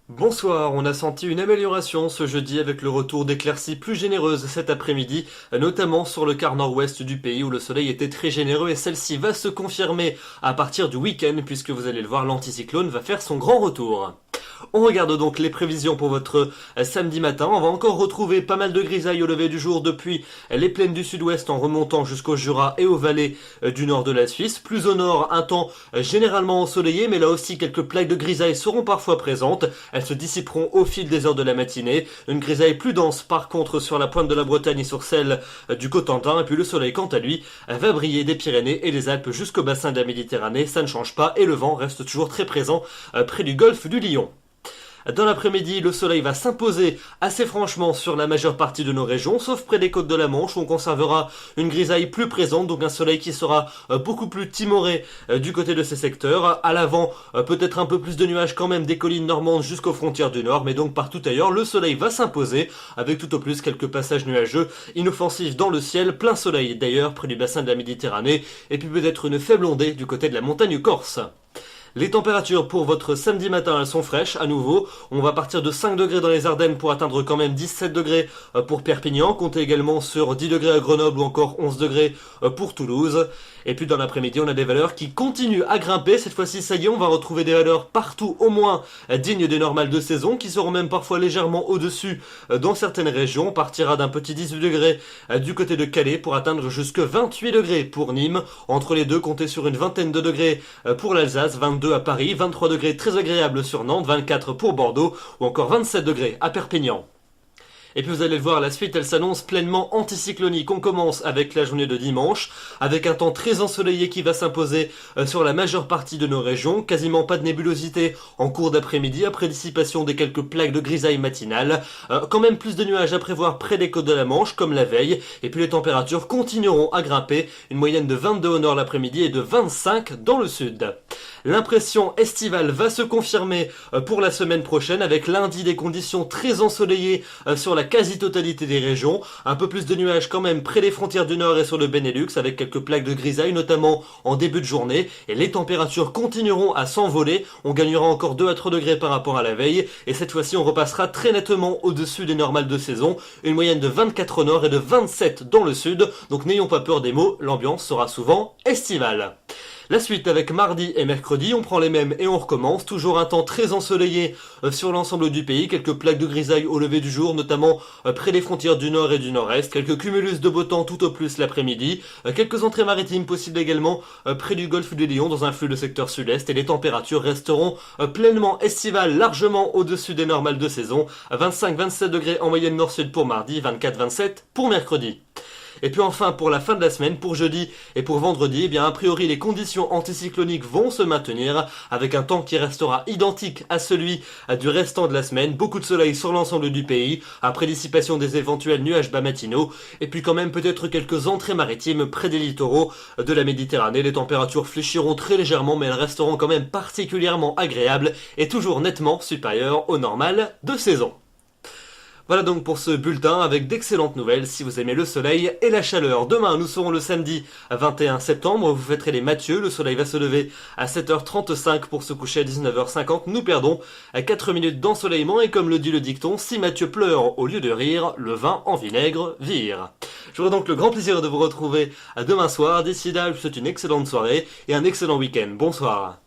Bonsoir, on a senti une amélioration ce jeudi avec le retour d'éclaircies plus généreuses cet après-midi, notamment sur le quart nord-ouest du pays où le soleil était très généreux et celle-ci va se confirmer à partir du week-end puisque vous allez le voir, l'anticyclone va faire son grand retour. On regarde donc les prévisions pour votre samedi matin. On va encore retrouver pas mal de grisailles au lever du jour depuis les plaines du sud-ouest en remontant jusqu'au Jura et aux vallées du nord de la Suisse. Plus au nord, un temps généralement ensoleillé, mais là aussi quelques plaques de grisailles seront parfois présentes. Elles se dissiperont au fil des heures de la matinée. Une grisaille plus dense par contre sur la pointe de la Bretagne et sur celle du Cotentin. Et puis le soleil quant à lui va briller des Pyrénées et des Alpes jusqu'au bassin de la Méditerranée. Ça ne change pas et le vent reste toujours très présent près du golfe du Lion. Dans l'après-midi, le soleil va s'imposer assez franchement sur la majeure partie de nos régions, sauf près des côtes de la Manche où on conservera une grisaille plus présente, donc un soleil qui sera beaucoup plus timoré du côté de ces secteurs. À l'avant, peut-être un peu plus de nuages quand même des collines normandes jusqu'aux frontières du nord, mais donc partout ailleurs, le soleil va s'imposer, avec tout au plus quelques passages nuageux inoffensifs dans le ciel, plein soleil d'ailleurs près du bassin de la Méditerranée, et puis peut-être une faible ondée du côté de la montagne corse. Les températures pour votre samedi matin, elles sont fraîches à nouveau. On va partir de 5 degrés dans les Ardennes pour atteindre quand même 17 degrés pour Perpignan. Comptez également sur 10 degrés à Grenoble ou encore 11 degrés pour Toulouse. Et puis dans l'après-midi, on a des valeurs qui continuent à grimper. Cette fois-ci, ça y est, on va retrouver des valeurs partout au moins dignes des normales de saison, qui seront même parfois légèrement au-dessus dans certaines régions. On partira d'un petit 18 degrés du côté de Calais pour atteindre jusque 28 degrés pour Nîmes. Entre les deux, comptez sur une vingtaine de degrés pour l'Alsace, 22 à Paris, 23 degrés très agréables sur Nantes, 24 pour Bordeaux ou encore 27 degrés à Perpignan. Et puis vous allez le voir, la suite elle s'annonce pleinement anticyclonique. On commence avec la journée de dimanche, avec un temps très ensoleillé qui va s'imposer sur la majeure partie de nos régions. Quasiment pas de nébulosité en cours d'après-midi, après dissipation des quelques plaques de grisaille matinale. Quand même plus de nuages à prévoir près des côtes de la Manche, comme la veille. Et puis les températures continueront à grimper, une moyenne de 22 au nord l'après-midi et de 25 dans le sud. L'impression estivale va se confirmer pour la semaine prochaine, avec lundi des conditions très ensoleillées sur la quasi-totalité des régions. Un peu plus de nuages quand même près des frontières du nord et sur le Benelux, avec quelques plaques de grisaille, notamment en début de journée. Et les températures continueront à s'envoler. On gagnera encore 2 à 3 degrés par rapport à la veille. Et cette fois-ci, on repassera très nettement au-dessus des normales de saison. Une moyenne de 24 au nord et de 27 dans le sud. Donc n'ayons pas peur des mots, l'ambiance sera souvent estivale. La suite avec mardi et mercredi, on prend les mêmes et on recommence. Toujours un temps très ensoleillé sur l'ensemble du pays. Quelques plaques de grisaille au lever du jour, notamment près des frontières du nord et du nord-est. Quelques cumulus de beau temps tout au plus l'après-midi. Quelques entrées maritimes possibles également près du golfe du Lion dans un flux de secteur sud-est. Et les températures resteront pleinement estivales, largement au-dessus des normales de saison. 25-27 degrés en moyenne nord-sud pour mardi, 24-27 pour mercredi. Et puis enfin, pour la fin de la semaine, pour jeudi et pour vendredi, eh bien a priori les conditions anticycloniques vont se maintenir avec un temps qui restera identique à celui du restant de la semaine. Beaucoup de soleil sur l'ensemble du pays, après dissipation des éventuels nuages bas matinaux, et puis quand même peut-être quelques entrées maritimes près des littoraux de la Méditerranée. Les températures fléchiront très légèrement, mais elles resteront quand même particulièrement agréables et toujours nettement supérieures aux normales de saison. Voilà donc pour ce bulletin avec d'excellentes nouvelles si vous aimez le soleil et la chaleur. Demain, nous serons le samedi 21 septembre, vous fêterez les Mathieu, le soleil va se lever à 7h35 pour se coucher à 19h50. Nous perdons 4 minutes d'ensoleillement et comme le dit le dicton, si Mathieu pleure au lieu de rire, le vin en vinaigre vire. J'aurai donc le grand plaisir de vous retrouver demain soir. D'ici là, je vous souhaite une excellente soirée et un excellent week-end. Bonsoir.